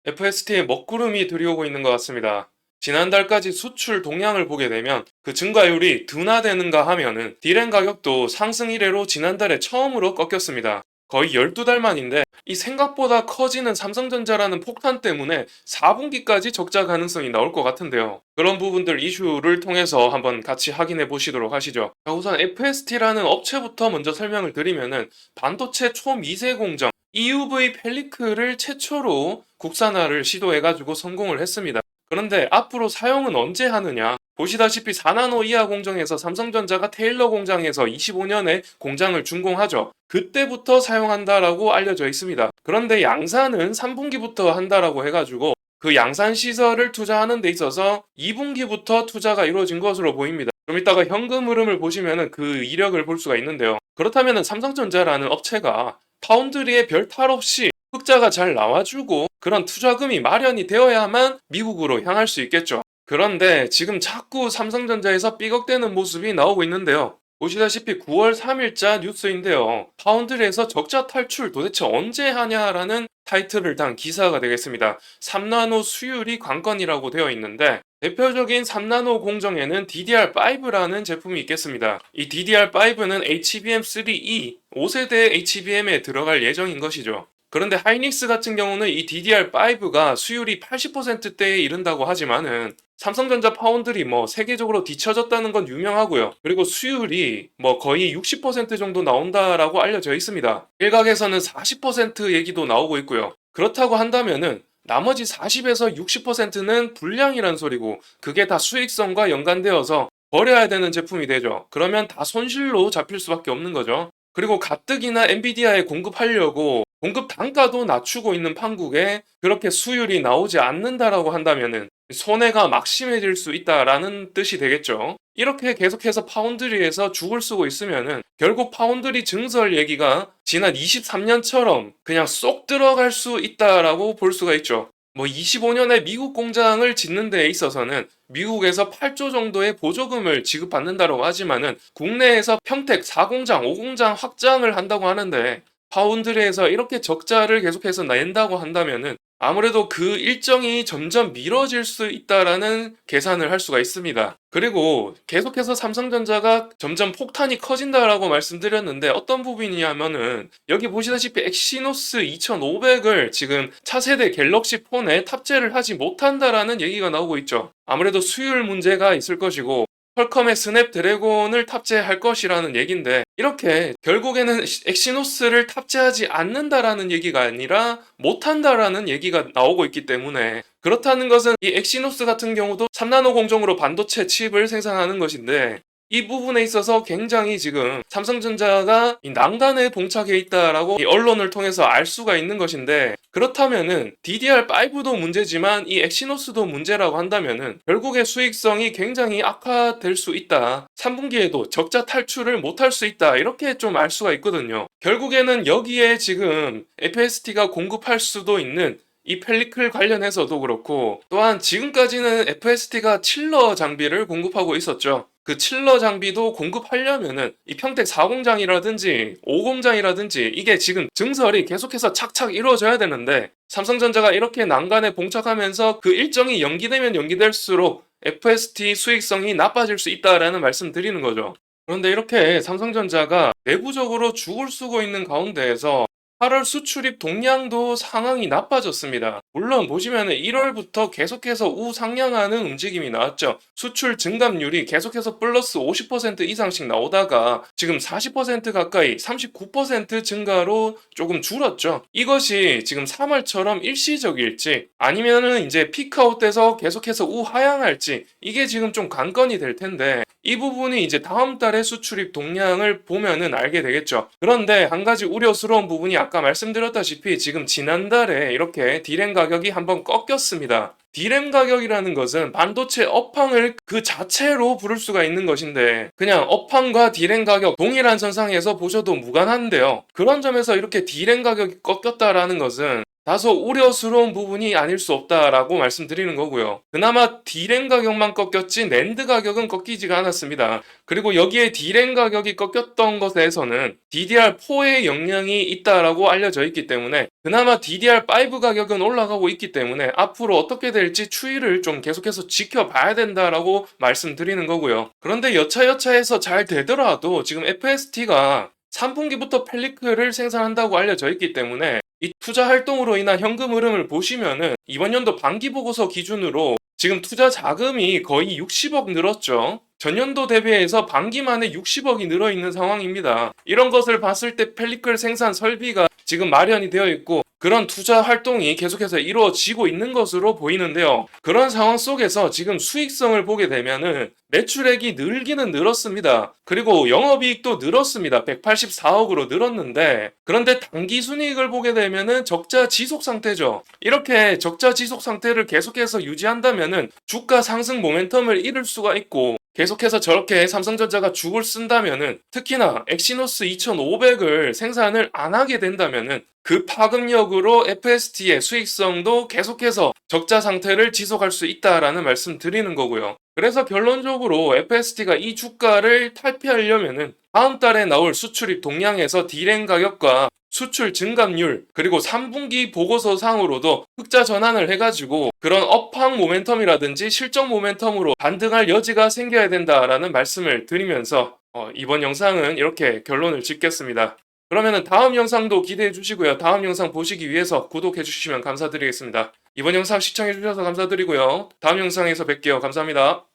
FST의 먹구름이 들이오고 있는 것 같습니다. 지난달까지 수출 동향을 보게 되면 그 증가율이 둔화되는가 하면은 디램 가격도 상승 이래로 지난달에 처음으로 꺾였습니다. 거의 12달 만인데 이 생각보다 커지는 삼성전자라는 폭탄 때문에 4분기까지 적자 가능성이 나올 것 같은데요. 그런 부분들 이슈를 통해서 한번 같이 확인해 보시도록 하시죠. 자, 우선 FST라는 업체부터 먼저 설명을 드리면은 반도체 초미세 공정 EUV 펠리클을 최초로 국산화를 시도해가지고 성공을 했습니다. 그런데 앞으로 사용은 언제 하느냐? 보시다시피 4나노 이하 공정에서 삼성전자가 테일러 공장에서 25년에 공장을 준공하죠. 그때부터 사용한다라고 알려져 있습니다. 그런데 양산은 3분기부터 한다라고 해가지고 그 양산 시설을 투자하는 데 있어서 2분기부터 투자가 이루어진 것으로 보입니다. 좀 이따가 현금 흐름을 보시면 그 이력을 볼 수가 있는데요. 그렇다면 삼성전자라는 업체가 파운드리에 별 탈 없이 흑자가 잘 나와주고 그런 투자금이 마련이 되어야만 미국으로 향할 수 있겠죠. 그런데 지금 자꾸 삼성전자에서 삐걱대는 모습이 나오고 있는데요. 보시다시피 9월 3일자 뉴스인데요. 파운드리에서 적자 탈출 도대체 언제 하냐라는 타이틀을 단 기사가 되겠습니다. 3나노 수율이 관건이라고 되어 있는데 대표적인 3나노 공정에는 DDR5라는 제품이 있겠습니다. 이 DDR5는 HBM3E 5세대 HBM에 들어갈 예정인 것이죠. 그런데 하이닉스 같은 경우는 이 DDR5가 수율이 80%대에 이른다고 하지만은 삼성전자 파운드리 세계적으로 뒤처졌다는 건 유명하고요. 그리고 수율이 거의 60% 정도 나온다라고 알려져 있습니다. 일각에서는 40% 얘기도 나오고 있고요. 그렇다고 한다면은 나머지 40에서 60%는 불량이란 소리고 그게 다 수익성과 연관되어서 버려야 되는 제품이 되죠. 그러면 다 손실로 잡힐 수밖에 없는 거죠. 그리고 가뜩이나 엔비디아에 공급하려고 공급 단가도 낮추고 있는 판국에 그렇게 수율이 나오지 않는다라고 한다면은 손해가 막심해질 수 있다라는 뜻이 되겠죠. 이렇게 계속해서 파운드리에서 죽을 쓰고 있으면은 결국 파운드리 증설 얘기가 지난 23년처럼 그냥 쏙 들어갈 수 있다라고 볼 수가 있죠. 25년에 미국 공장을 짓는 데에 있어서는 미국에서 8조 정도의 보조금을 지급받는다고 하지만은 국내에서 평택 4공장, 5공장 확장을 한다고 하는데 파운드리에서 이렇게 적자를 계속해서 낸다고 한다면은 아무래도 그 일정이 점점 미뤄질 수 있다라는 계산을 할 수가 있습니다. 그리고 계속해서 삼성전자가 점점 폭탄이 커진다라고 말씀드렸는데 어떤 부분이냐면은 여기 보시다시피 엑시노스 2500을 지금 차세대 갤럭시 폰에 탑재를 하지 못한다라는 얘기가 나오고 있죠. 아무래도 수율 문제가 있을 것이고 퀄컴의 스냅드래곤을 탑재할 것이라는 얘기인데 이렇게 결국에는 엑시노스를 탑재하지 않는다라는 얘기가 아니라 못한다라는 얘기가 나오고 있기 때문에 그렇다는 것은 이 엑시노스 같은 경우도 3나노 공정으로 반도체 칩을 생산하는 것인데 이 부분에 있어서 굉장히 지금 삼성전자가 이 난간에 봉착해 있다라고 이 언론을 통해서 알 수가 있는 것인데 그렇다면은 DDR5도 문제지만 이 엑시노스도 문제라고 한다면은 결국에 수익성이 굉장히 악화될 수 있다. 3분기에도 적자 탈출을 못할 수 있다. 이렇게 좀 알 수가 있거든요. 결국에는 여기에 지금 FST가 공급할 수도 있는 이 펠리클 관련해서도 그렇고 또한 지금까지는 FST가 칠러 장비를 공급하고 있었죠. 그 칠러 장비도 공급하려면은 이 평택 4공장이라든지 5공장이라든지 이게 지금 증설이 계속해서 착착 이루어져야 되는데 삼성전자가 이렇게 난간에 봉착하면서 그 일정이 연기되면 연기될수록 FST 수익성이 나빠질 수 있다라는 말씀 드리는 거죠. 그런데 이렇게 삼성전자가 내부적으로 죽을 쓰고 있는 가운데에서 8월 수출입 동량도 상황이 나빠졌습니다. 물론 보시면 1월부터 계속해서 우상향하는 움직임이 나왔죠. 수출 증감률이 계속해서 플러스 50% 이상씩 나오다가 지금 40% 가까이 39% 증가로 조금 줄었죠. 이것이 지금 3월처럼 일시적일지 아니면은 이제 피크아웃 돼서 계속해서 우하향할지 이게 지금 좀 관건이 될 텐데 이 부분이 이제 다음 달의 수출입 동향을 보면은 알게 되겠죠. 그런데 한 가지 우려스러운 부분이 아까 말씀드렸다시피 지금 지난달에 이렇게 디램 가격이 한번 꺾였습니다. 디램 가격이라는 것은 반도체 업황을 그 자체로 부를 수가 있는 것인데 그냥 업황과 디램 가격 동일한 선상에서 보셔도 무관한데요. 그런 점에서 이렇게 디램 가격이 꺾였다라는 것은 다소 우려스러운 부분이 아닐 수 없다라고 말씀드리는 거고요. 그나마 D램 가격만 꺾였지 낸드 가격은 꺾이지가 않았습니다. 그리고 여기에 D램 가격이 꺾였던 것에서는 DDR4의 역량이 있다라고 알려져 있기 때문에 그나마 DDR5 가격은 올라가고 있기 때문에 앞으로 어떻게 될지 추이를 좀 계속해서 지켜봐야 된다라고 말씀드리는 거고요. 그런데 여차여차해서 잘 되더라도 지금 FST가 3분기부터 펠리클을 생산한다고 알려져 있기 때문에 이 투자 활동으로 인한 현금 흐름을 보시면은 이번 연도 반기 보고서 기준으로 지금 투자 자금이 거의 60억 늘었죠. 전년도 대비해서 반기 만에 60억이 늘어 있는 상황입니다. 이런 것을 봤을 때 펠리클 생산 설비가 지금 마련이 되어 있고 그런 투자 활동이 계속해서 이루어지고 있는 것으로 보이는데요. 그런 상황 속에서 지금 수익성을 보게 되면은 매출액이 늘기는 늘었습니다. 그리고 영업이익도 늘었습니다. 184억으로 늘었는데 그런데 당기 순이익을 보게 되면은 적자 지속 상태죠. 이렇게 적자 지속 상태를 계속해서 유지한다면은 주가 상승 모멘텀을 잃을 수가 있고 계속해서 저렇게 삼성전자가 죽을 쓴다면은 특히나 엑시노스 2500을 생산을 안 하게 된다면은 그 파급력으로 FST의 수익성도 계속해서 적자 상태를 지속할 수 있다라는 말씀 드리는 거고요. 그래서 결론적으로 FST가 이 주가를 탈피하려면은 다음 달에 나올 수출입 동향에서 D램 가격과 수출 증감률 그리고 3분기 보고서 상으로도 흑자 전환을 해가지고 그런 업황 모멘텀이라든지 실적 모멘텀으로 반등할 여지가 생겨야 된다라는 말씀을 드리면서 이번 영상은 이렇게 결론을 짓겠습니다. 그러면은 다음 영상도 기대해 주시고요. 다음 영상 보시기 위해서 구독해 주시면 감사드리겠습니다. 이번 영상 시청해 주셔서 감사드리고요. 다음 영상에서 뵐게요. 감사합니다.